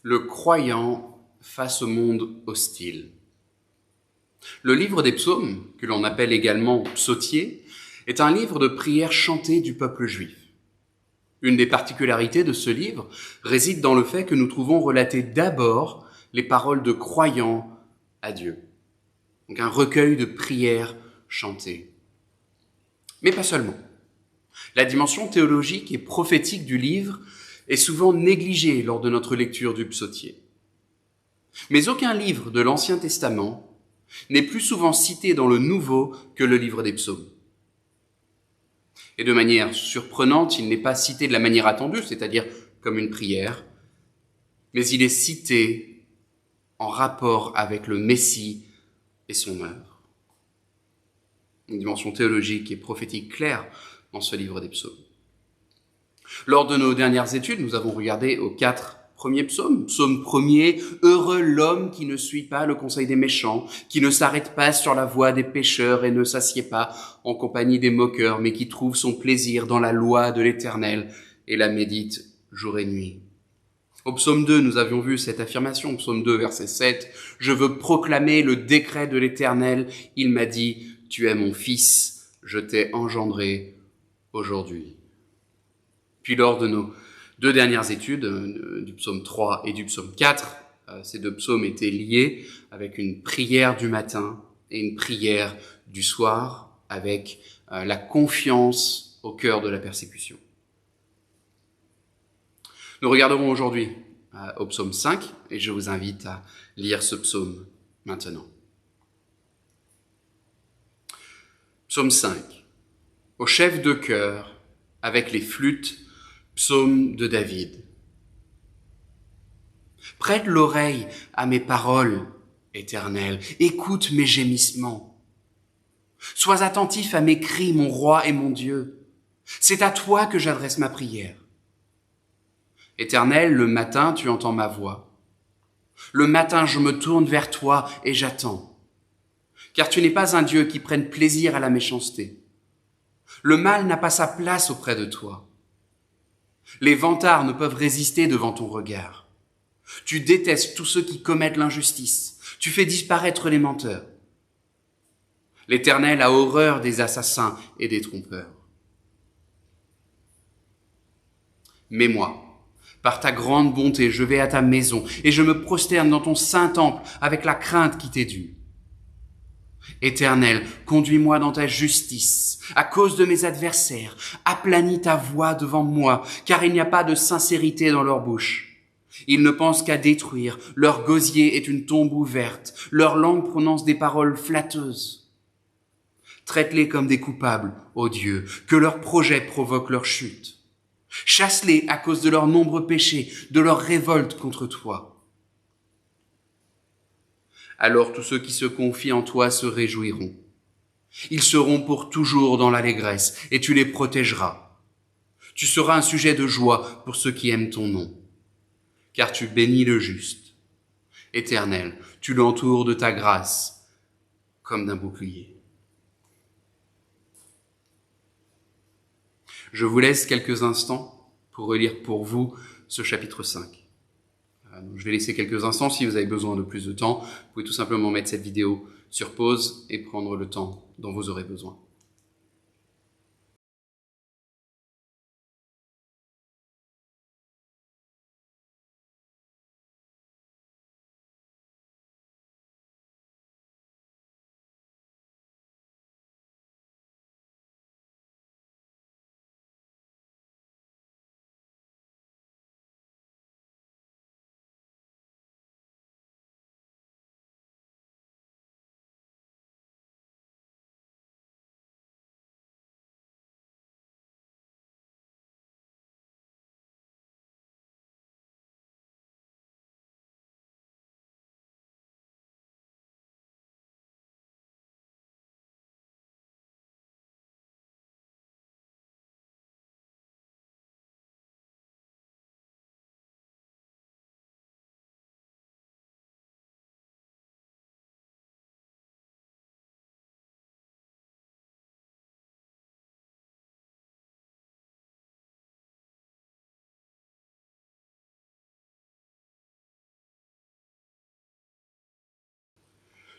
Le croyant face au monde hostile. Le livre des psaumes, que l'on appelle également psautier, est un livre de prières chantées du peuple juif. Une des particularités de ce livre réside dans le fait que nous trouvons relatées d'abord les paroles de croyants à Dieu. Donc un recueil de prières chantées. Mais pas seulement. La dimension théologique et prophétique du livre est souvent négligée lors de notre lecture du psautier. Mais aucun livre de l'Ancien Testament n'est plus souvent cité dans le Nouveau que le livre des psaumes. Et de manière surprenante, il n'est pas cité de la manière attendue, c'est-à-dire comme une prière, mais il est cité en rapport avec le Messie et son œuvre. Une dimension théologique et prophétique claire dans ce livre des psaumes. Lors de nos dernières études, nous avons regardé aux 4 premiers psaumes. Psaume 1er, heureux l'homme qui ne suit pas le conseil des méchants, qui ne s'arrête pas sur la voie des pécheurs et ne s'assied pas en compagnie des moqueurs, mais qui trouve son plaisir dans la loi de l'Éternel et la médite jour et nuit. Au psaume 2, nous avions vu cette affirmation, psaume 2, verset 7, « Je veux proclamer le décret de l'Éternel. Il m'a dit, tu es mon fils, je t'ai engendré aujourd'hui. » Puis lors de nos 2 dernières études, du psaume 3 et du psaume 4, ces 2 psaumes étaient liés avec une prière du matin et une prière du soir, avec la confiance au cœur de la persécution. Nous regarderons aujourd'hui au psaume 5, et je vous invite à lire ce psaume maintenant. Psaume 5. Au chef de chœur, avec les flûtes, psaume de David. Prête l'oreille à mes paroles, Éternel, écoute mes gémissements. Sois attentif à mes cris, mon roi et mon Dieu. C'est à toi que j'adresse ma prière. Éternel, le matin, tu entends ma voix. Le matin, je me tourne vers toi et j'attends. Car tu n'es pas un Dieu qui prenne plaisir à la méchanceté. Le mal n'a pas sa place auprès de toi. Les vantards ne peuvent résister devant ton regard. Tu détestes tous ceux qui commettent l'injustice. Tu fais disparaître les menteurs. L'Éternel a horreur des assassins et des trompeurs. Mais moi, par ta grande bonté, je vais à ta maison et je me prosterne dans ton saint temple avec la crainte qui t'est due. Éternel, conduis-moi dans ta justice, à cause de mes adversaires. Aplanis ta voix devant moi, car il n'y a pas de sincérité dans leur bouche. Ils ne pensent qu'à détruire, leur gosier est une tombe ouverte, leur langue prononce des paroles flatteuses. Traite-les comme des coupables, ô Dieu, que leurs projets provoquent leur chute. Chasse-les à cause de leurs nombreux péchés, de leur révolte contre toi. Alors tous ceux qui se confient en toi se réjouiront. Ils seront pour toujours dans l'allégresse, et tu les protégeras. Tu seras un sujet de joie pour ceux qui aiment ton nom, car tu bénis le juste. Éternel, tu l'entoures de ta grâce, comme d'un bouclier. Je vous laisse quelques instants pour relire pour vous ce chapitre 5. Je vais laisser quelques instants. Si vous avez besoin de plus de temps, vous pouvez tout simplement mettre cette vidéo sur pause et prendre le temps dont vous aurez besoin.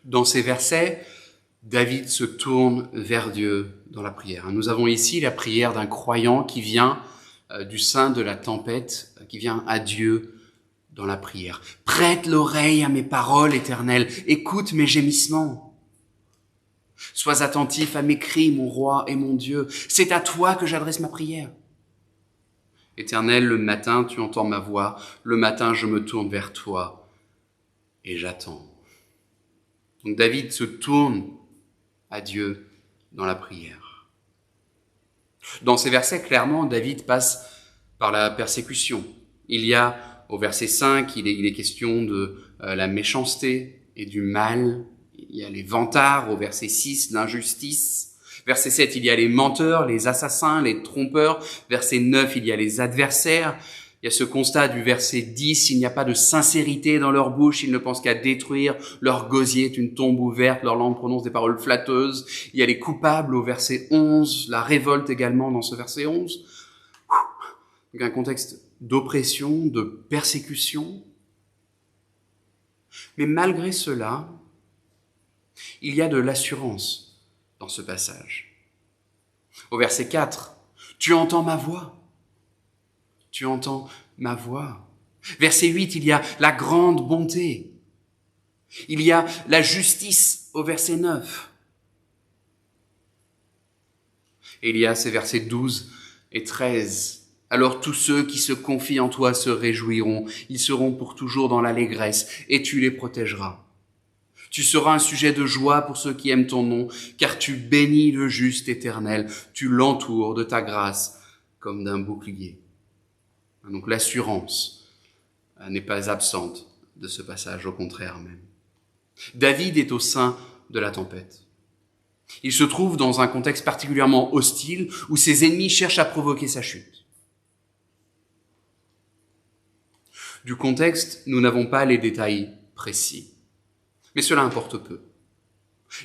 Dans ces versets, David se tourne vers Dieu dans la prière. Nous avons ici la prière d'un croyant qui vient du sein de la tempête, qui vient à Dieu dans la prière. Prête l'oreille à mes paroles, Éternel, écoute mes gémissements. Sois attentif à mes cris, mon roi et mon Dieu. C'est à toi que j'adresse ma prière. Éternel, le matin, tu entends ma voix. Le matin, je me tourne vers toi et j'attends. Donc David se tourne à Dieu dans la prière. Dans ces versets, clairement, David passe par la persécution. Il y a, au verset 5, il est question de la méchanceté et du mal. Il y a les vantards, au verset 6, l'injustice. Verset 7, il y a les menteurs, les assassins, les trompeurs. Verset 9, il y a les adversaires. Il y a ce constat du verset 10, il n'y a pas de sincérité dans leur bouche, ils ne pensent qu'à détruire, leur gosier est une tombe ouverte, leur langue prononce des paroles flatteuses. Il y a les coupables au verset 11, la révolte également dans ce verset 11. Donc un contexte d'oppression, de persécution. Mais malgré cela, il y a de l'assurance dans ce passage. Au verset 4, « Tu entends ma voix ». Tu entends ma voix. Verset 8, il y a la grande bonté. Il y a la justice au verset 9. Et il y a ces versets 12 et 13. Alors tous ceux qui se confient en toi se réjouiront. Ils seront pour toujours dans l'allégresse et tu les protégeras. Tu seras un sujet de joie pour ceux qui aiment ton nom, car tu bénis le juste Éternel. Tu l'entoures de ta grâce comme d'un bouclier. Donc l'assurance n'est pas absente de ce passage, au contraire même. David est au sein de la tempête. Il se trouve dans un contexte particulièrement hostile où ses ennemis cherchent à provoquer sa chute. Du contexte, nous n'avons pas les détails précis, mais cela importe peu.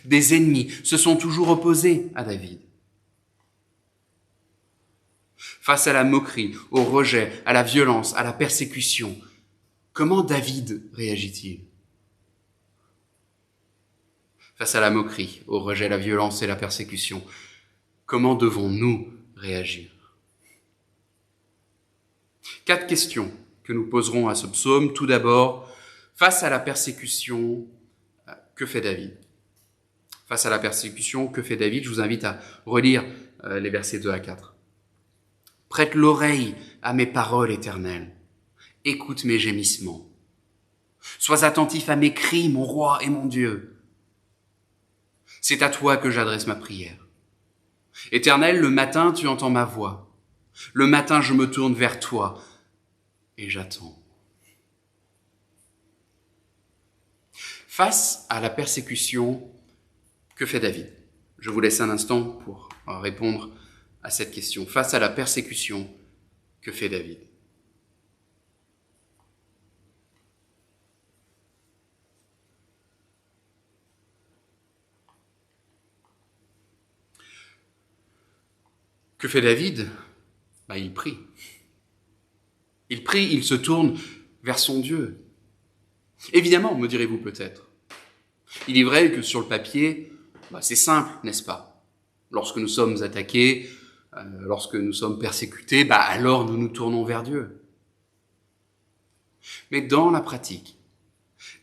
Des ennemis se sont toujours opposés à David. Face à la moquerie, au rejet, à la violence, à la persécution, comment David réagit-il? Face à la moquerie, au rejet, la violence et la persécution, comment devons-nous réagir? 4 questions que nous poserons à ce psaume. Tout d'abord, face à la persécution, que fait David? Face à la persécution, que fait David? Je vous invite à relire les versets 2 à 4. Prête l'oreille à mes paroles, Éternel. Écoute mes gémissements. Sois attentif à mes cris, mon roi et mon Dieu. C'est à toi que j'adresse ma prière. Éternel, le matin, tu entends ma voix. Le matin, je me tourne vers toi et j'attends. Face à la persécution, que fait David? Je vous laisse un instant pour répondre à cette question. Face à la persécution, que fait David? Que fait David? Il prie. Il prie, il se tourne vers son Dieu. Évidemment, me direz-vous peut-être. Il est vrai que sur le papier, c'est simple, n'est-ce pas? Lorsque nous sommes attaqués, lorsque nous sommes persécutés, alors nous nous tournons vers Dieu. Mais dans la pratique,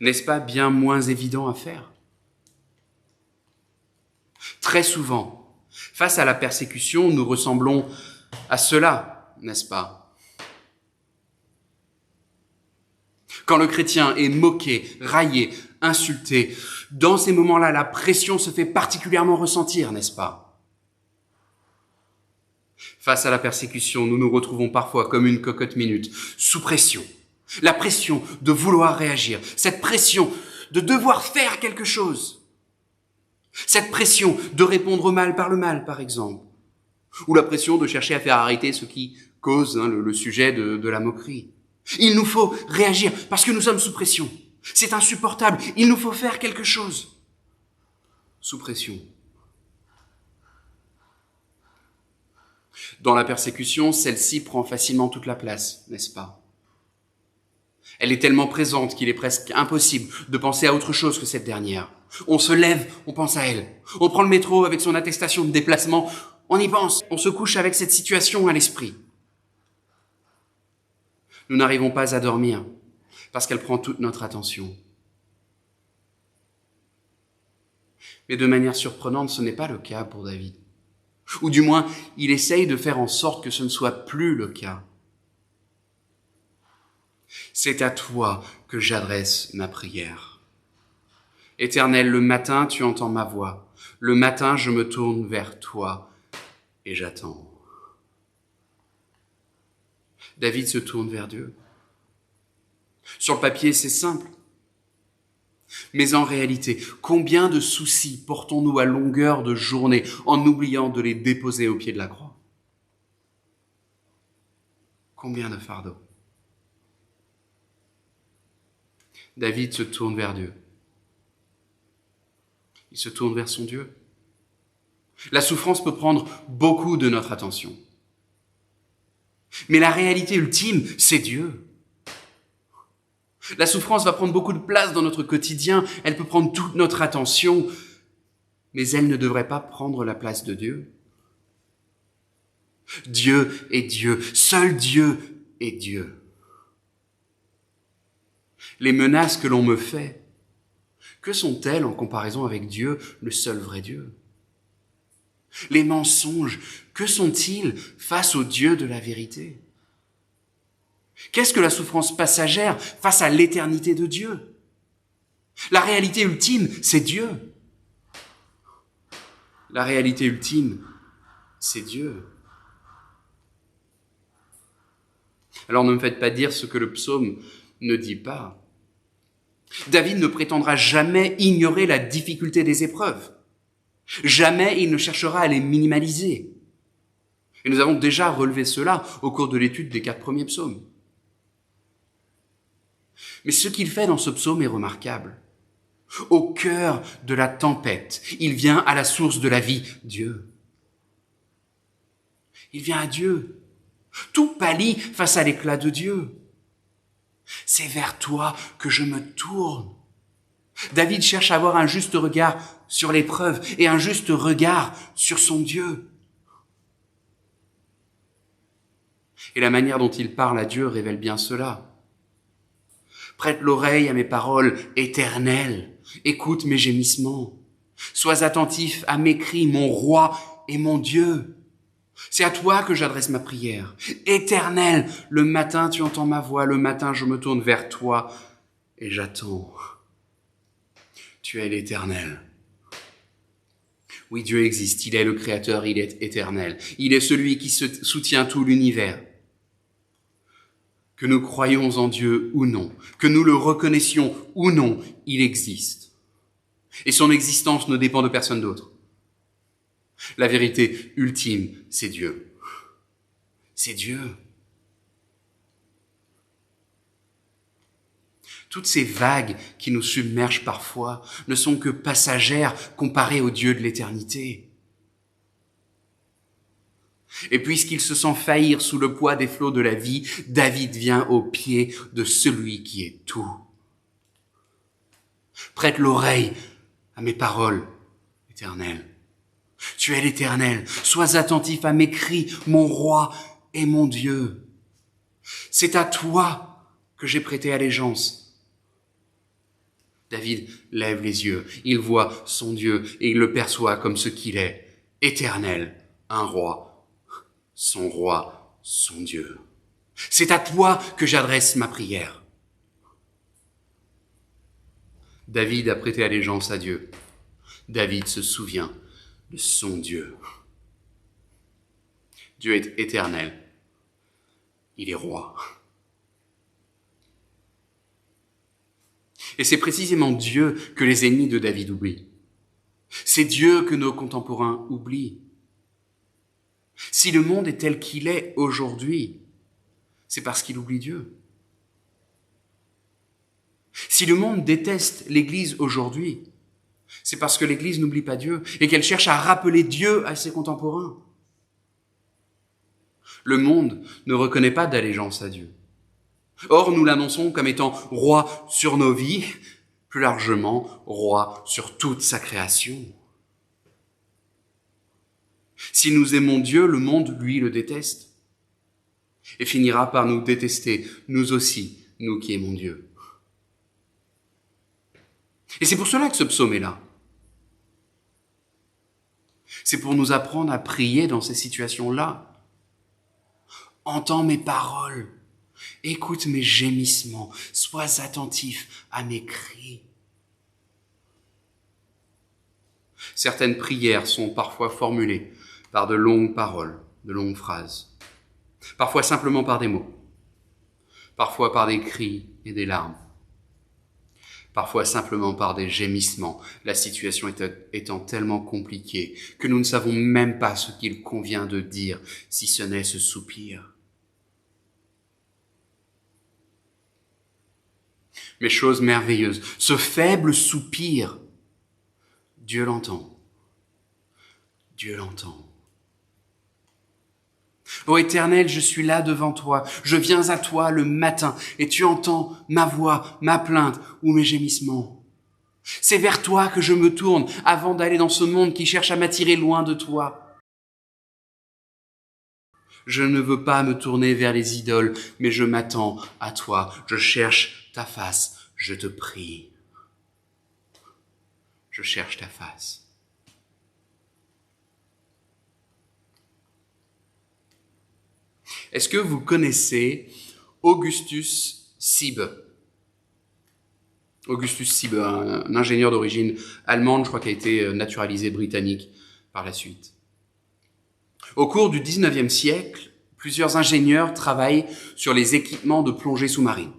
n'est-ce pas bien moins évident à faire? Très souvent, face à la persécution, nous ressemblons à cela, n'est-ce pas? Quand le chrétien est moqué, raillé, insulté, dans ces moments-là, la pression se fait particulièrement ressentir, n'est-ce pas? Face à la persécution, nous nous retrouvons parfois comme une cocotte minute, sous pression. La pression de vouloir réagir, cette pression de devoir faire quelque chose. Cette pression de répondre au mal par le mal, par exemple. Ou la pression de chercher à faire arrêter ce qui cause le sujet de la moquerie. Il nous faut réagir parce que nous sommes sous pression. C'est insupportable. Il nous faut faire quelque chose. Sous pression. Dans la persécution, celle-ci prend facilement toute la place, n'est-ce pas? Elle est tellement présente qu'il est presque impossible de penser à autre chose que cette dernière. On se lève, on pense à elle. On prend le métro avec son attestation de déplacement, on y pense. On se couche avec cette situation à l'esprit. Nous n'arrivons pas à dormir parce qu'elle prend toute notre attention. Mais de manière surprenante, ce n'est pas le cas pour David. Ou du moins, il essaye de faire en sorte que ce ne soit plus le cas. C'est à toi que j'adresse ma prière. Éternel, le matin, tu entends ma voix. Le matin, je me tourne vers toi et j'attends. David se tourne vers Dieu. Sur le papier, c'est simple. Mais en réalité, combien de soucis portons-nous à longueur de journée en oubliant de les déposer au pied de la croix? Combien de fardeaux? David se tourne vers Dieu. Il se tourne vers son Dieu. La souffrance peut prendre beaucoup de notre attention. Mais la réalité ultime, c'est Dieu. La souffrance va prendre beaucoup de place dans notre quotidien, elle peut prendre toute notre attention, mais elle ne devrait pas prendre la place de Dieu. Dieu est Dieu, seul Dieu est Dieu. Les menaces que l'on me fait, que sont-elles en comparaison avec Dieu, le seul vrai Dieu? Les mensonges, que sont-ils face au Dieu de la vérité? Qu'est-ce que la souffrance passagère face à l'éternité de Dieu? La réalité ultime, c'est Dieu. La réalité ultime, c'est Dieu. Alors ne me faites pas dire ce que le psaume ne dit pas. David ne prétendra jamais ignorer la difficulté des épreuves. Jamais il ne cherchera à les minimaliser. Et nous avons déjà relevé cela au cours de l'étude des 4 premiers psaumes. Mais ce qu'il fait dans ce psaume est remarquable. Au cœur de la tempête, il vient à la source de la vie, Dieu. Il vient à Dieu. Tout pâlit face à l'éclat de Dieu. C'est vers toi que je me tourne. David cherche à avoir un juste regard sur l'épreuve et un juste regard sur son Dieu. Et la manière dont il parle à Dieu révèle bien cela. Prête l'oreille à mes paroles éternelles. Écoute mes gémissements. Sois attentif à mes cris, mon roi et mon Dieu. C'est à toi que j'adresse ma prière. Éternel, le matin tu entends ma voix, le matin je me tourne vers toi et j'attends. Tu es l'Éternel. Oui, Dieu existe, il est le Créateur, il est éternel. Il est celui qui soutient tout l'univers. Que nous croyons en Dieu ou non, que nous le reconnaissions ou non, il existe. Et son existence ne dépend de personne d'autre. La vérité ultime, c'est Dieu. C'est Dieu. Toutes ces vagues qui nous submergent parfois ne sont que passagères comparées au Dieu de l'éternité. Et puisqu'il se sent faillir sous le poids des flots de la vie, David vient au pied de celui qui est tout. Prête l'oreille à mes paroles, Éternel. Tu es l'Éternel, sois attentif à mes cris, mon roi et mon Dieu. C'est à toi que j'ai prêté allégeance. David lève les yeux, il voit son Dieu et il le perçoit comme ce qu'il est, éternel, un roi, son Dieu. C'est à toi que j'adresse ma prière. David a prêté allégeance à Dieu. David se souvient de son Dieu. Dieu est éternel. Il est roi. Et c'est précisément Dieu que les ennemis de David oublient. C'est Dieu que nos contemporains oublient. Si le monde est tel qu'il est aujourd'hui, c'est parce qu'il oublie Dieu. Si le monde déteste l'Église aujourd'hui, c'est parce que l'Église n'oublie pas Dieu et qu'elle cherche à rappeler Dieu à ses contemporains. Le monde ne reconnaît pas d'allégeance à Dieu. Or, nous l'annonçons comme étant roi sur nos vies, plus largement, roi sur toute sa création. Si nous aimons Dieu, le monde, lui, le déteste et finira par nous détester, nous aussi, nous qui aimons Dieu. Et c'est pour cela que ce psaume est là. C'est pour nous apprendre à prier dans ces situations-là. Entends mes paroles, écoute mes gémissements, sois attentif à mes cris. Certaines prières sont parfois formulées par de longues paroles, de longues phrases, parfois simplement par des mots, parfois par des cris et des larmes, parfois simplement par des gémissements, la situation étant tellement compliquée que nous ne savons même pas ce qu'il convient de dire, si ce n'est ce soupir. Mais chose merveilleuse, ce faible soupir, Dieu l'entend. Dieu l'entend. Ô Éternel, je suis là devant toi, je viens à toi le matin, et tu entends ma voix, ma plainte ou mes gémissements. C'est vers toi que je me tourne avant d'aller dans ce monde qui cherche à m'attirer loin de toi. Je ne veux pas me tourner vers les idoles, mais je m'attends à toi, je cherche ta face, je te prie. Je cherche ta face. Est-ce que vous connaissez Augustus Siebe? Augustus Siebe, un ingénieur d'origine allemande, je crois qu'il a été naturalisé britannique par la suite. Au cours du 19e siècle, plusieurs ingénieurs travaillent sur les équipements de plongée sous-marine.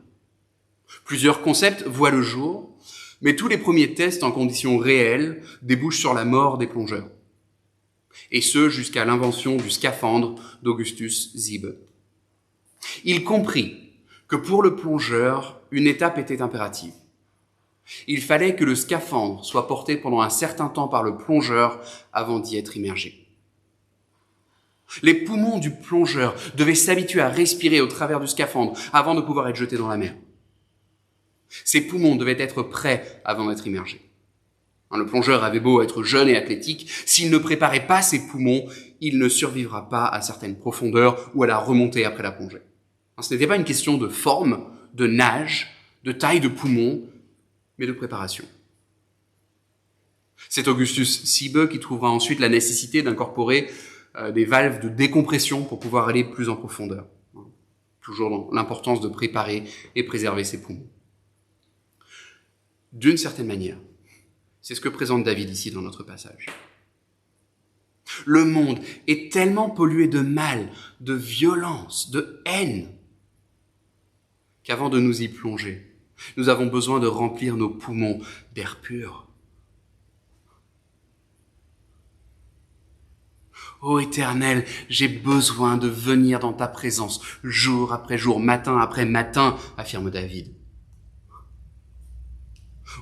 Plusieurs concepts voient le jour, mais tous les premiers tests en conditions réelles débouchent sur la mort des plongeurs. Et ce, jusqu'à l'invention du scaphandre d'Augustus Siebe. Il comprit que pour le plongeur, une étape était impérative. Il fallait que le scaphandre soit porté pendant un certain temps par le plongeur avant d'y être immergé. Les poumons du plongeur devaient s'habituer à respirer au travers du scaphandre avant de pouvoir être jetés dans la mer. Ses poumons devaient être prêts avant d'être immergés. Le plongeur avait beau être jeune et athlétique, s'il ne préparait pas ses poumons, il ne survivra pas à certaines profondeurs ou à la remontée après la plongée. Ce n'était pas une question de forme, de nage, de taille de poumons, mais de préparation. C'est Augustus Siebe qui trouvera ensuite la nécessité d'incorporer des valves de décompression pour pouvoir aller plus en profondeur. Toujours dans l'importance de préparer et préserver ses poumons. D'une certaine manière, c'est ce que présente David ici dans notre passage. Le monde est tellement pollué de mal, de violence, de haine, qu'avant de nous y plonger, nous avons besoin de remplir nos poumons d'air pur. Ô Éternel, j'ai besoin de venir dans ta présence, jour après jour, matin après matin, affirme David.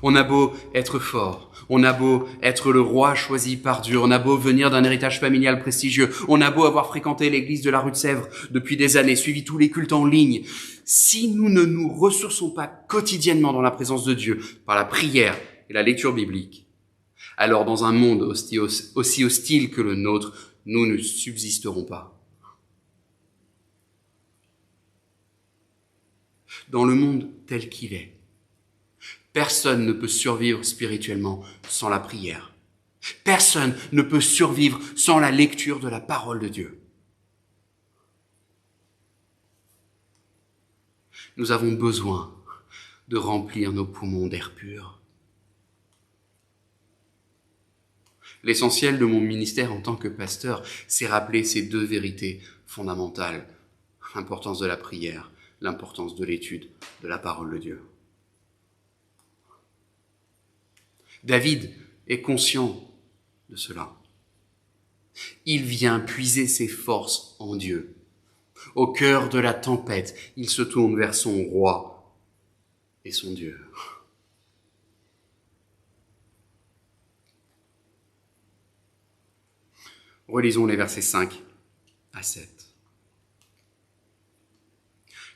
On a beau être fort, on a beau être le roi choisi par Dieu, on a beau venir d'un héritage familial prestigieux, on a beau avoir fréquenté l'église de la rue de Sèvres depuis des années, suivi tous les cultes en ligne, si nous ne nous ressourçons pas quotidiennement dans la présence de Dieu, par la prière et la lecture biblique, alors dans un monde aussi hostile que le nôtre, nous ne subsisterons pas. Dans le monde tel qu'il est, personne ne peut survivre spirituellement sans la prière. Personne ne peut survivre sans la lecture de la parole de Dieu. Nous avons besoin de remplir nos poumons d'air pur. L'essentiel de mon ministère en tant que pasteur, c'est rappeler ces deux vérités fondamentales. L'importance de la prière, l'importance de l'étude de la parole de Dieu. David est conscient de cela. Il vient puiser ses forces en Dieu. Au cœur de la tempête, il se tourne vers son roi et son Dieu. Relisons les versets 5 à 7.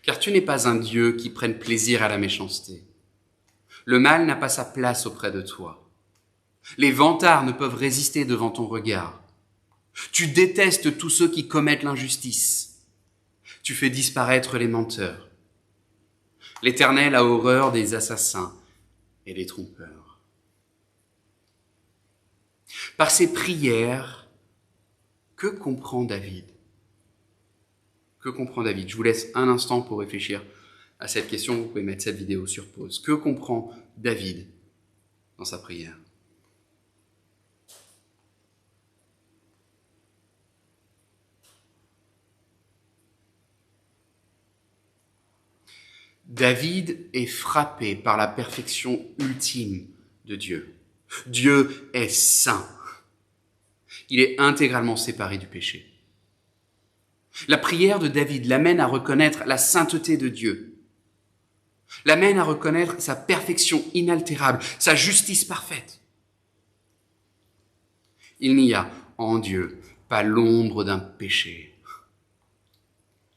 car tu n'es pas un Dieu qui prenne plaisir à la méchanceté. Le mal n'a pas sa place auprès de toi. Les vantards ne peuvent résister devant ton regard. Tu détestes tous ceux qui commettent l'injustice. Tu fais disparaître les menteurs. L'Éternel a horreur des assassins et des trompeurs. Par ses prières, que comprend David? Que comprend David? Je vous laisse un instant pour réfléchir à cette question. Vous pouvez mettre cette vidéo sur pause. Que comprend David dans sa prière? David est frappé par la perfection ultime de Dieu. Dieu est saint. Il est intégralement séparé du péché. La prière de David l'amène à reconnaître la sainteté de Dieu, l'amène à reconnaître sa perfection inaltérable, sa justice parfaite. Il n'y a en Dieu pas l'ombre d'un péché.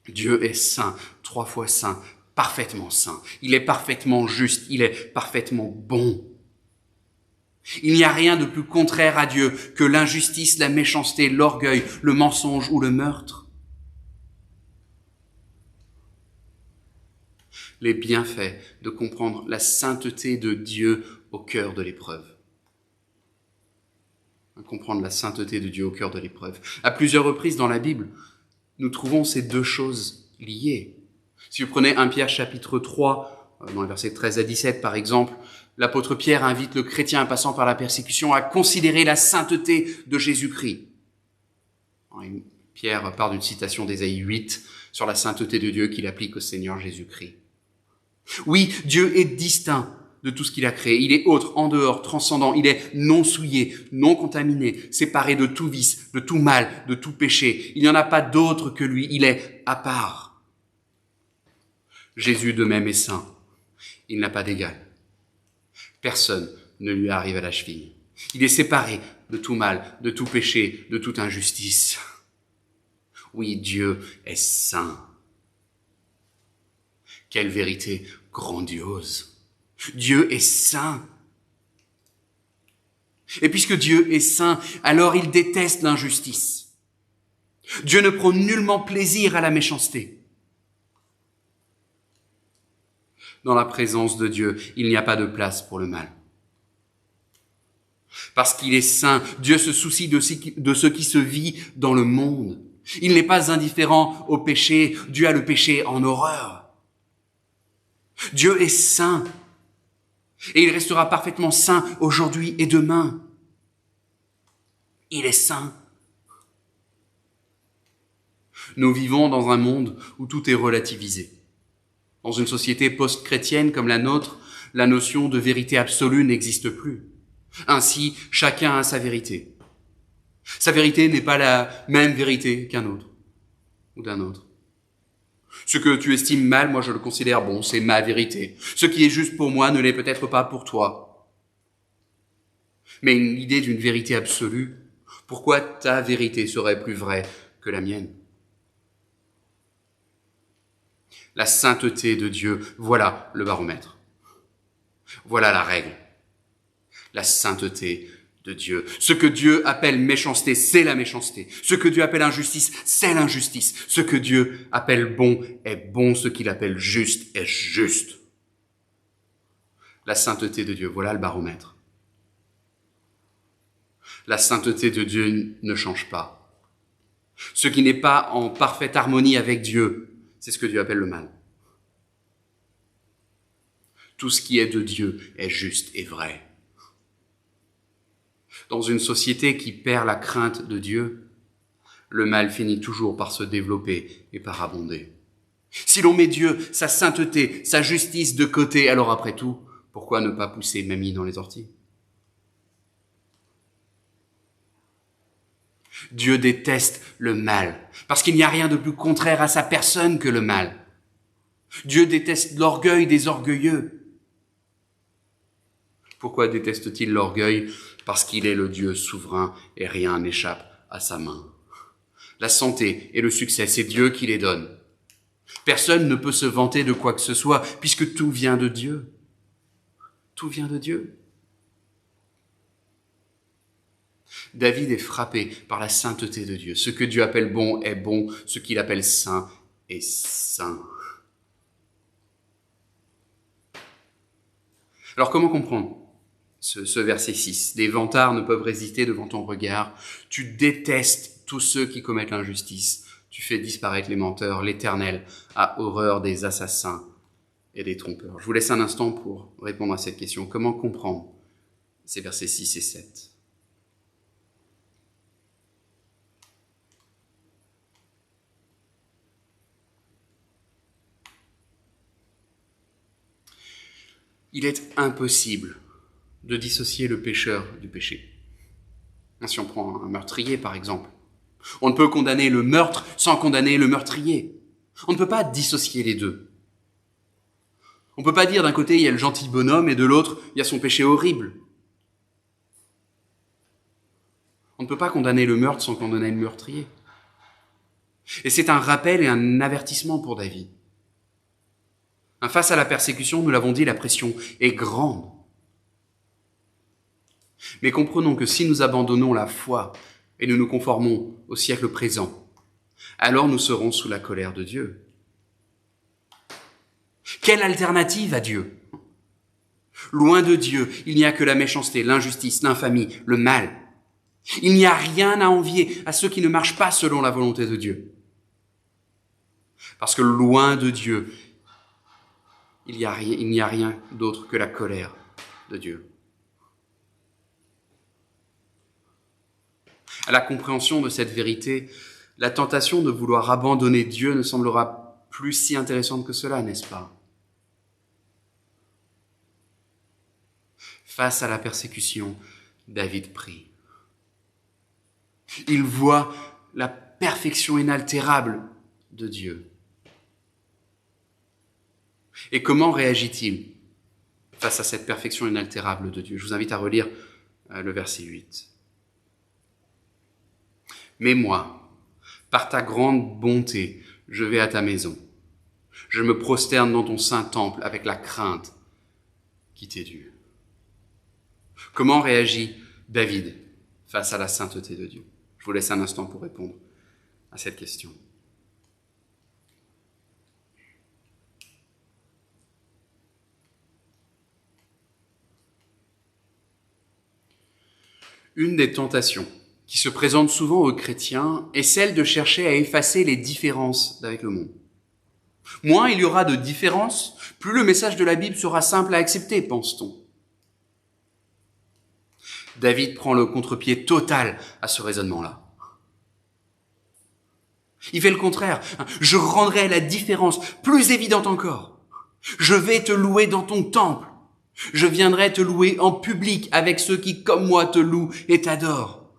Dieu est saint, 3 fois saint, parfaitement saint. Il est parfaitement juste, il est parfaitement bon. Il n'y a rien de plus contraire à Dieu que l'injustice, la méchanceté, l'orgueil, le mensonge ou le meurtre. Les bienfaits de comprendre la sainteté de Dieu au cœur de l'épreuve. Comprendre la sainteté de Dieu au cœur de l'épreuve. À plusieurs reprises dans la Bible, nous trouvons ces deux choses liées. Si vous prenez 1 Pierre chapitre 3, dans les versets 13 à 17 par exemple, l'apôtre Pierre invite le chrétien passant par la persécution à considérer la sainteté de Jésus-Christ. Pierre part d'une citation d'Ésaïe 8 sur la sainteté de Dieu qu'il applique au Seigneur Jésus-Christ. Oui, Dieu est distinct de tout ce qu'il a créé. Il est autre, en dehors, transcendant. Il est non souillé, non contaminé, séparé de tout vice, de tout mal, de tout péché. Il n'y en a pas d'autre que lui. Il est à part. Jésus de même est saint. Il n'a pas d'égal. Personne ne lui arrive à la cheville. Il est séparé de tout mal, de tout péché, de toute injustice. Oui, Dieu est saint. Quelle vérité grandiose! Dieu est saint. Et puisque Dieu est saint, alors il déteste l'injustice. Dieu ne prend nullement plaisir à la méchanceté. Dans la présence de Dieu, il n'y a pas de place pour le mal. Parce qu'il est saint, Dieu se soucie de ce qui se vit dans le monde. Il n'est pas indifférent au péché. Dieu a le péché en horreur. Dieu est saint. Et il restera parfaitement saint aujourd'hui et demain. Il est saint. Nous vivons dans un monde où tout est relativisé. Dans une société post-chrétienne comme la nôtre, la notion de vérité absolue n'existe plus. Ainsi, chacun a sa vérité. Sa vérité n'est pas la même vérité qu'un autre ou d'un autre. Ce que tu estimes mal, moi je le considère bon, c'est ma vérité. Ce qui est juste pour moi ne l'est peut-être pas pour toi. Mais l'idée d'une vérité absolue, pourquoi ta vérité serait plus vraie que la mienne? La sainteté de Dieu, voilà le baromètre. Voilà la règle. La sainteté de Dieu. Ce que Dieu appelle méchanceté, c'est la méchanceté. Ce que Dieu appelle injustice, c'est l'injustice. Ce que Dieu appelle bon est bon. Ce qu'il appelle juste est juste. La sainteté de Dieu, voilà le baromètre. La sainteté de Dieu ne change pas. Ce qui n'est pas en parfaite harmonie avec Dieu, c'est ce que Dieu appelle le mal. Tout ce qui est de Dieu est juste et vrai. Dans une société qui perd la crainte de Dieu, le mal finit toujours par se développer et par abonder. Si l'on met Dieu, sa sainteté, sa justice de côté, alors après tout, pourquoi ne pas pousser mamie dans les orties? Dieu déteste le mal, parce qu'il n'y a rien de plus contraire à sa personne que le mal. Dieu déteste l'orgueil des orgueilleux. Pourquoi déteste-t-il l'orgueil? Parce qu'il est le Dieu souverain et rien n'échappe à sa main. La santé et le succès, c'est Dieu qui les donne. Personne ne peut se vanter de quoi que ce soit, puisque tout vient de Dieu. Tout vient de Dieu. David est frappé par la sainteté de Dieu. Ce que Dieu appelle bon est bon, ce qu'il appelle saint est saint. Alors comment comprendre ce verset 6 ? Des vantards ne peuvent résister devant ton regard. Tu détestes tous ceux qui commettent l'injustice. Tu fais disparaître les menteurs. L'Éternel a horreur des assassins et des trompeurs. Je vous laisse un instant pour répondre à cette question. Comment comprendre ces versets 6 et 7 ? Il est impossible de dissocier le pécheur du péché. Si on prend un meurtrier, par exemple, on ne peut condamner le meurtre sans condamner le meurtrier. On ne peut pas dissocier les deux. On ne peut pas dire d'un côté, il y a le gentil bonhomme et de l'autre, il y a son péché horrible. On ne peut pas condamner le meurtre sans condamner le meurtrier. Et c'est un rappel et un avertissement pour David. Face à la persécution, nous l'avons dit, la pression est grande. Mais comprenons que si nous abandonnons la foi et nous nous conformons au siècle présent, alors nous serons sous la colère de Dieu. Quelle alternative à Dieu ? Loin de Dieu, il n'y a que la méchanceté, l'injustice, l'infamie, le mal. Il n'y a rien à envier à ceux qui ne marchent pas selon la volonté de Dieu. Parce que loin de Dieu, il n'y a rien d'autre que la colère de Dieu. À la compréhension de cette vérité, la tentation de vouloir abandonner Dieu ne semblera plus si intéressante que cela, n'est-ce pas ? Face à la persécution, David prie. Il voit la perfection inaltérable de Dieu. Et comment réagit-il face à cette perfection inaltérable de Dieu ? Je vous invite à relire le verset 8. Mais moi, par ta grande bonté, je vais à ta maison. Je me prosterne dans ton saint temple avec la crainte qui t'est due. Comment réagit David face à la sainteté de Dieu ? Je vous laisse un instant pour répondre à cette question. Une des tentations qui se présente souvent aux chrétiens est celle de chercher à effacer les différences avec le monde. Moins il y aura de différences, plus le message de la Bible sera simple à accepter, pense-t-on. David prend le contre-pied total à ce raisonnement-là. Il fait le contraire. Je rendrai la différence plus évidente encore. Je vais te louer dans ton temple. Je viendrai te louer en public avec ceux qui, comme moi, te louent et t'adorent.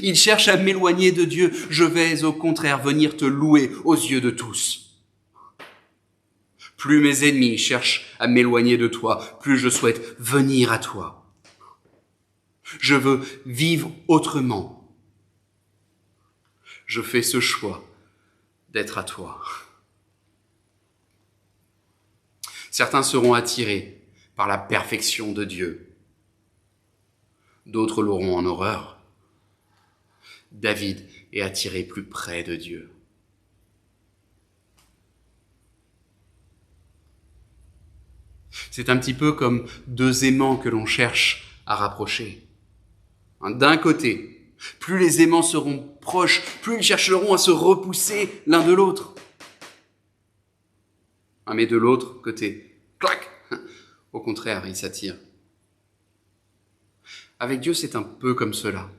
Il cherche à m'éloigner de Dieu. Je vais au contraire venir te louer aux yeux de tous. Plus mes ennemis cherchent à m'éloigner de toi, plus je souhaite venir à toi. Je veux vivre autrement. Je fais ce choix d'être à toi. Certains seront attirés par la perfection de Dieu. D'autres l'auront en horreur. David est attiré plus près de Dieu. C'est un petit peu comme deux aimants que l'on cherche à rapprocher. D'un côté, plus les aimants seront proches, plus ils chercheront à se repousser l'un de l'autre. Mais de l'autre côté, clac, au contraire, ils s'attirent. Avec Dieu, c'est un peu comme cela.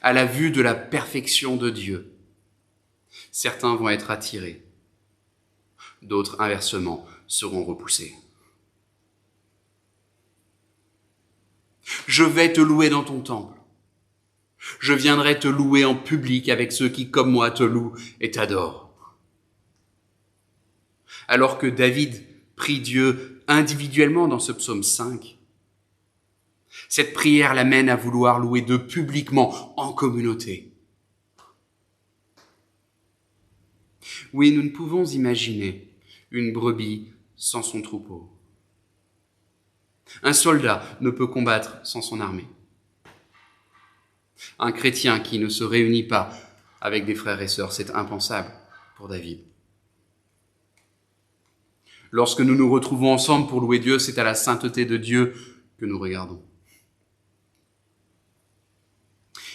À la vue de la perfection de Dieu, certains vont être attirés, d'autres, inversement, seront repoussés. Je vais te louer dans ton temple. Je viendrai te louer en public avec ceux qui, comme moi, te louent et t'adorent. Alors que David prie Dieu individuellement dans ce psaume 5, cette prière l'amène à vouloir louer Dieu publiquement, en communauté. Oui, nous ne pouvons imaginer une brebis sans son troupeau. Un soldat ne peut combattre sans son armée. Un chrétien qui ne se réunit pas avec des frères et sœurs, c'est impensable pour David. Lorsque nous nous retrouvons ensemble pour louer Dieu, c'est à la sainteté de Dieu que nous regardons.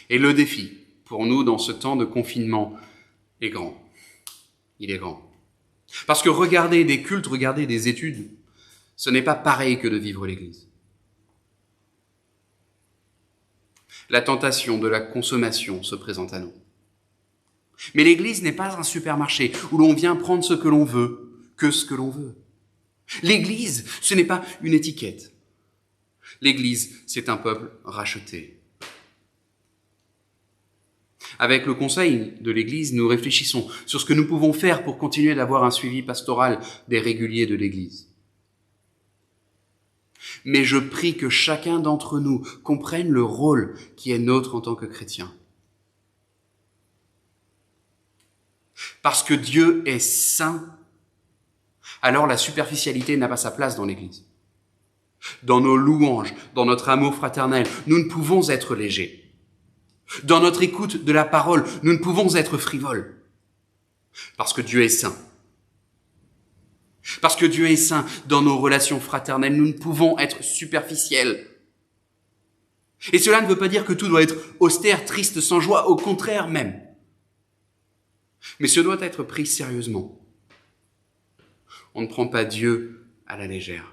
Et le défi pour nous dans ce temps de confinement est grand. Il est grand. Parce que regarder des cultes, regarder des études, ce n'est pas pareil que de vivre l'Église. La tentation de la consommation se présente à nous. Mais l'Église n'est pas un supermarché où l'on vient prendre ce que l'on veut, que ce que l'on veut. L'Église, ce n'est pas une étiquette. L'Église, c'est un peuple racheté. Avec le conseil de l'Église, nous réfléchissons sur ce que nous pouvons faire pour continuer d'avoir un suivi pastoral des réguliers de l'Église. Mais je prie que chacun d'entre nous comprenne le rôle qui est nôtre en tant que chrétien. Parce que Dieu est saint, alors la superficialité n'a pas sa place dans l'Église. Dans nos louanges, dans notre amour fraternel, nous ne pouvons être légers. Dans notre écoute de la parole, nous ne pouvons être frivoles. Parce que Dieu est saint. Parce que Dieu est saint, dans nos relations fraternelles, nous ne pouvons être superficiels. Et cela ne veut pas dire que tout doit être austère, triste, sans joie, au contraire même. Mais ce doit être pris sérieusement. On ne prend pas Dieu à la légère.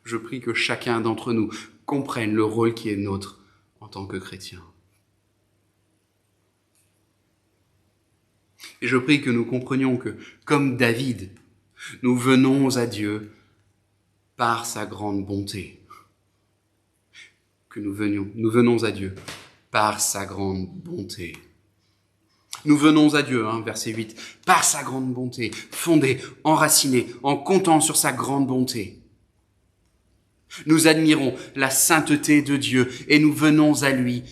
Je prie que chacun d'entre nous comprenne le rôle qui est nôtre en tant que chrétien. Et je prie que nous comprenions que, comme David, nous venons à Dieu par sa grande bonté. Que nous venons à Dieu par sa grande bonté. Nous venons à Dieu, verset 8, par sa grande bonté, fondés, enracinés, en comptant sur sa grande bonté. Nous admirons la sainteté de Dieu et nous venons à lui,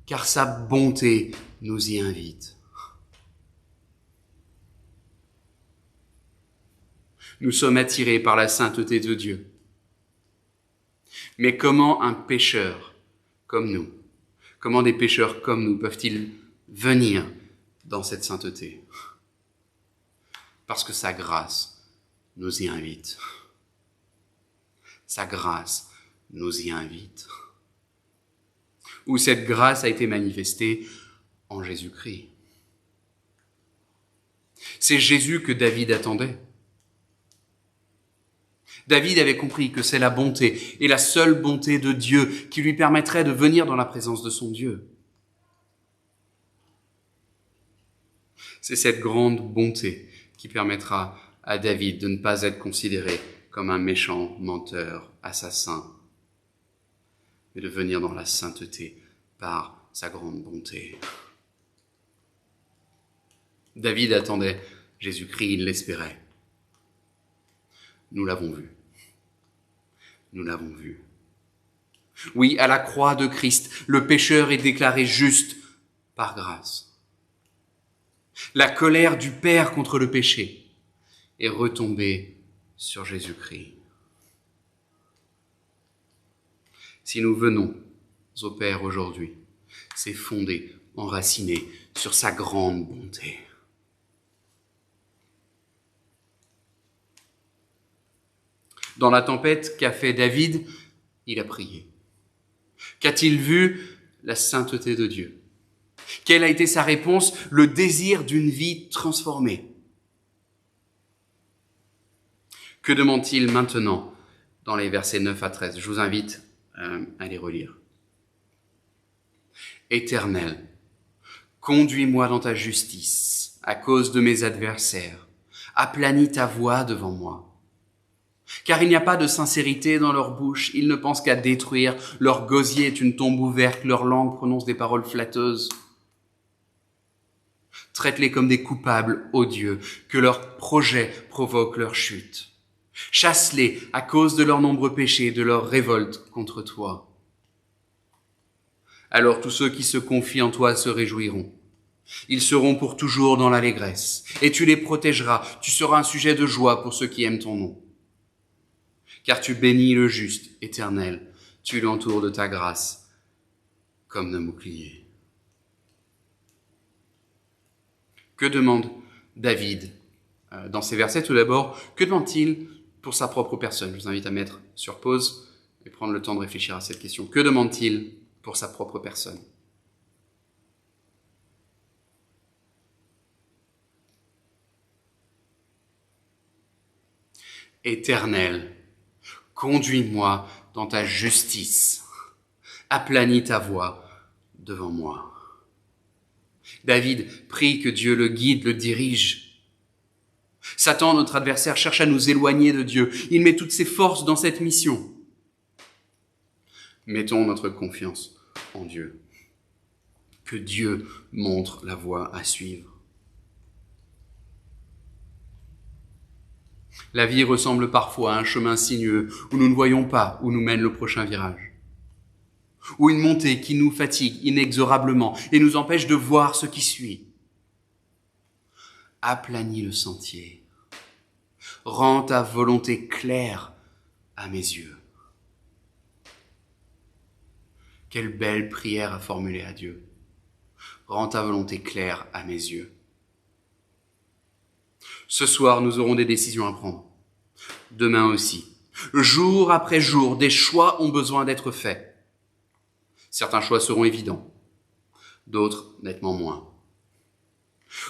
car sa bonté nous y invite. Nous sommes attirés par la sainteté de Dieu. Mais comment un pécheur comme nous, comment des pécheurs comme nous peuvent-ils venir dans cette sainteté? Parce que sa grâce nous y invite. Sa grâce nous y invite. Où cette grâce a été manifestée en Jésus-Christ. C'est Jésus que David attendait. David avait compris que c'est la bonté et la seule bonté de Dieu qui lui permettrait de venir dans la présence de son Dieu. C'est cette grande bonté qui permettra à David de ne pas être considéré comme un méchant menteur, assassin, mais de venir dans la sainteté par sa grande bonté. David attendait Jésus-Christ, il l'espérait. Nous l'avons vu. Nous l'avons vu. Oui, à la croix de Christ, le pécheur est déclaré juste par grâce. La colère du Père contre le péché est retombée sur Jésus-Christ. Si nous venons au Père aujourd'hui, c'est fondé, enraciné sur sa grande bonté. Dans la tempête qu'a fait David, il a prié. Qu'a-t-il vu? La sainteté de Dieu. Quelle a été sa réponse? Le désir d'une vie transformée. Que demande-t-il maintenant dans les versets 9 à 13? Je vous invite à les relire. Éternel, conduis-moi dans ta justice à cause de mes adversaires. Aplanis ta voix devant moi. Car il n'y a pas de sincérité dans leur bouche, ils ne pensent qu'à détruire. Leur gosier est une tombe ouverte, leur langue prononce des paroles flatteuses. Traite-les comme des coupables odieux, que leurs projets provoquent leur chute. Chasse-les à cause de leurs nombreux péchés, de leur révolte contre toi. Alors tous ceux qui se confient en toi se réjouiront. Ils seront pour toujours dans l'allégresse, et tu les protégeras. Tu seras un sujet de joie pour ceux qui aiment ton nom. Car tu bénis le juste, Éternel, tu l'entoures de ta grâce comme d'un bouclier. Que demande David dans ces versets? Tout d'abord, que demande-t-il pour sa propre personne? Je vous invite à mettre sur pause et prendre le temps de réfléchir à cette question. Que demande-t-il pour sa propre personne? Éternel, conduis-moi dans ta justice. Aplanis ta voie devant moi. David prie que Dieu le guide, le dirige. Satan, notre adversaire, cherche à nous éloigner de Dieu. Il met toutes ses forces dans cette mission. Mettons notre confiance en Dieu. Que Dieu montre la voie à suivre. La vie ressemble parfois à un chemin sinueux où nous ne voyons pas où nous mène le prochain virage. Ou une montée qui nous fatigue inexorablement et nous empêche de voir ce qui suit. Aplanis le sentier. Rends ta volonté claire à mes yeux. Quelle belle prière à formuler à Dieu. Rends ta volonté claire à mes yeux. Ce soir, nous aurons des décisions à prendre. Demain aussi. Jour après jour, des choix ont besoin d'être faits. Certains choix seront évidents, d'autres nettement moins.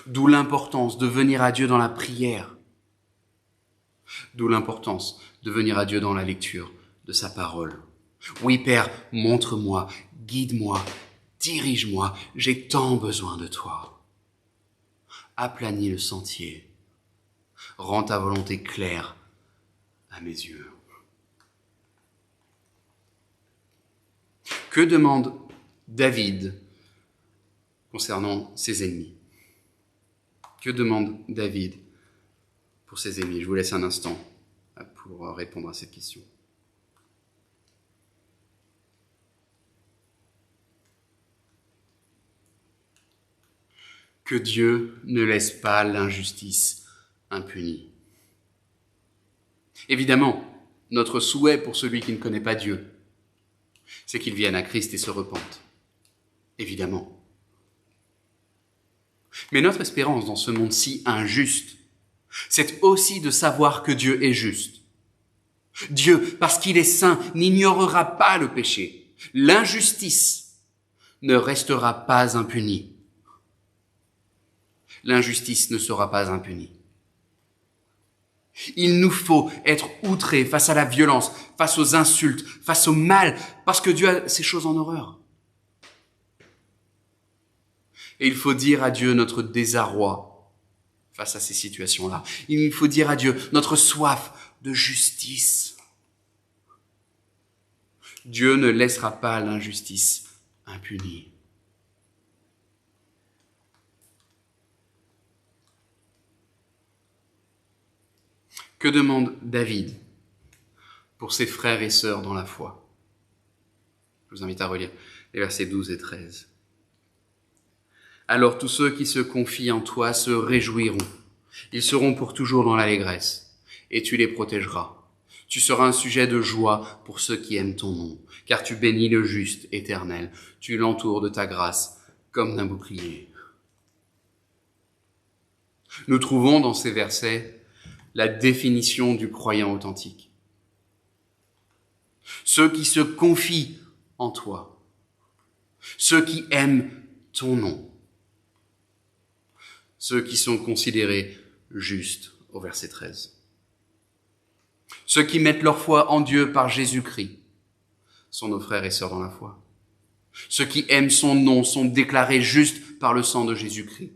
D'où l'importance de venir à Dieu dans la prière. D'où l'importance de venir à Dieu dans la lecture de sa parole. Oui, Père, montre-moi, guide-moi, dirige-moi, j'ai tant besoin de toi. Aplanis le sentier. Rends ta volonté claire à mes yeux. Que demande David concernant ses ennemis? Que demande David pour ses ennemis? Je vous laisse un instant pour répondre à cette question. Que Dieu ne laisse pas l'injustice impunie. Évidemment, notre souhait pour celui qui ne connaît pas Dieu, c'est qu'il vienne à Christ et se repente. Évidemment. Mais notre espérance dans ce monde si injuste, c'est aussi de savoir que Dieu est juste. Dieu, parce qu'il est saint, n'ignorera pas le péché. L'injustice ne restera pas impunie. L'injustice ne sera pas impunie. Il nous faut être outrés face à la violence, face aux insultes, face au mal, parce que Dieu a ces choses en horreur. Et il faut dire à Dieu notre désarroi face à ces situations-là. Il faut dire à Dieu notre soif de justice. Dieu ne laissera pas l'injustice impunie. Que demande David pour ses frères et sœurs dans la foi? Je vous invite à relire les versets 12 et 13. Alors tous ceux qui se confient en toi se réjouiront. Ils seront pour toujours dans l'allégresse, et tu les protégeras. Tu seras un sujet de joie pour ceux qui aiment ton nom, car tu bénis le juste, Éternel. Tu l'entoures de ta grâce comme d'un bouclier. Nous trouvons dans ces versets la définition du croyant authentique. Ceux qui se confient en toi, ceux qui aiment ton nom, ceux qui sont considérés justes au verset 13. Ceux qui mettent leur foi en Dieu par Jésus-Christ sont nos frères et sœurs dans la foi. Ceux qui aiment son nom sont déclarés justes par le sang de Jésus-Christ.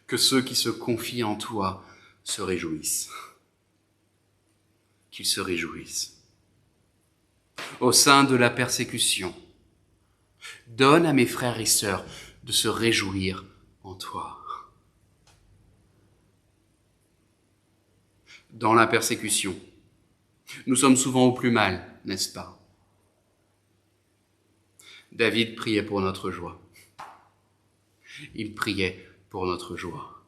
Que ceux qui se confient en toi se réjouissent. Qu'ils se réjouissent. Au sein de la persécution, donne à mes frères et sœurs de se réjouir en toi. Dans la persécution, nous sommes souvent au plus mal, n'est-ce pas? David priait pour notre joie. Il priait pour notre joie.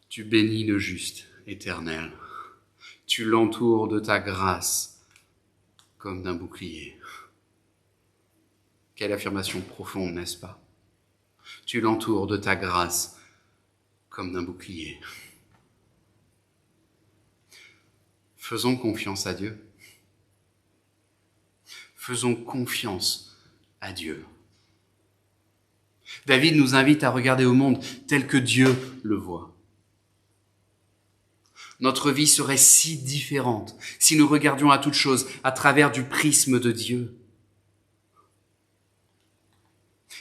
Tu bénis le juste, Éternel. Tu l'entoures de ta grâce comme d'un bouclier. Quelle affirmation profonde, n'est-ce pas? Tu l'entoures de ta grâce comme d'un bouclier. Faisons confiance à Dieu. Faisons confiance à Dieu. David nous invite à regarder au monde tel que Dieu le voit. Notre vie serait si différente si nous regardions à toute chose à travers du prisme de Dieu.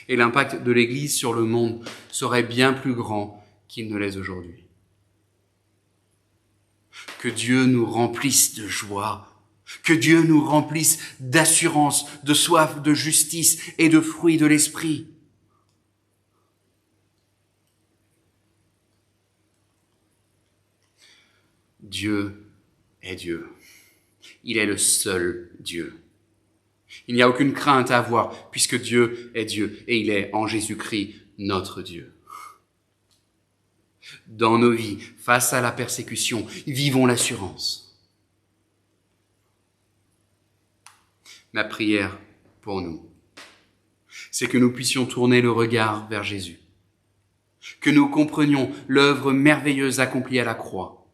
Et l'impact de l'Église sur le monde serait bien plus grand qu'il ne l'est aujourd'hui. Que Dieu nous remplisse de joie, que Dieu nous remplisse d'assurance, de soif, de justice et de fruits de l'esprit. Dieu est Dieu. Il est le seul Dieu. Il n'y a aucune crainte à avoir puisque Dieu est Dieu et il est en Jésus-Christ notre Dieu. Dans nos vies, face à la persécution, vivons l'assurance. Ma prière pour nous, c'est que nous puissions tourner le regard vers Jésus, que nous comprenions l'œuvre merveilleuse accomplie à la croix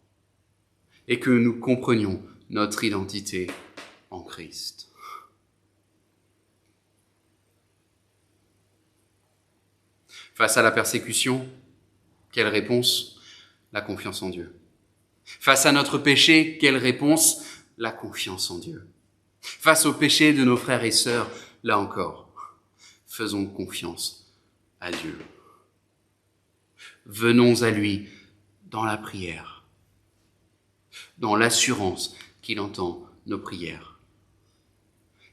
et que nous comprenions notre identité en Christ. Face à la persécution, quelle réponse? La confiance en Dieu. Face à notre péché, quelle réponse? La confiance en Dieu. Face au péché de nos frères et sœurs, là encore, faisons confiance à Dieu. Venons à lui dans la prière, dans l'assurance qu'il entend nos prières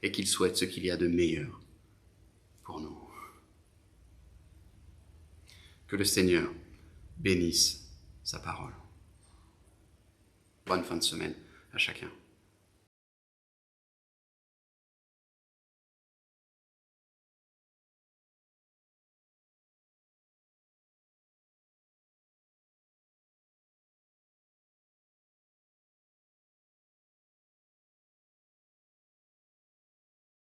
et qu'il souhaite ce qu'il y a de meilleur pour nous. Que le Seigneur bénisse sa parole. Bonne fin de semaine à chacun.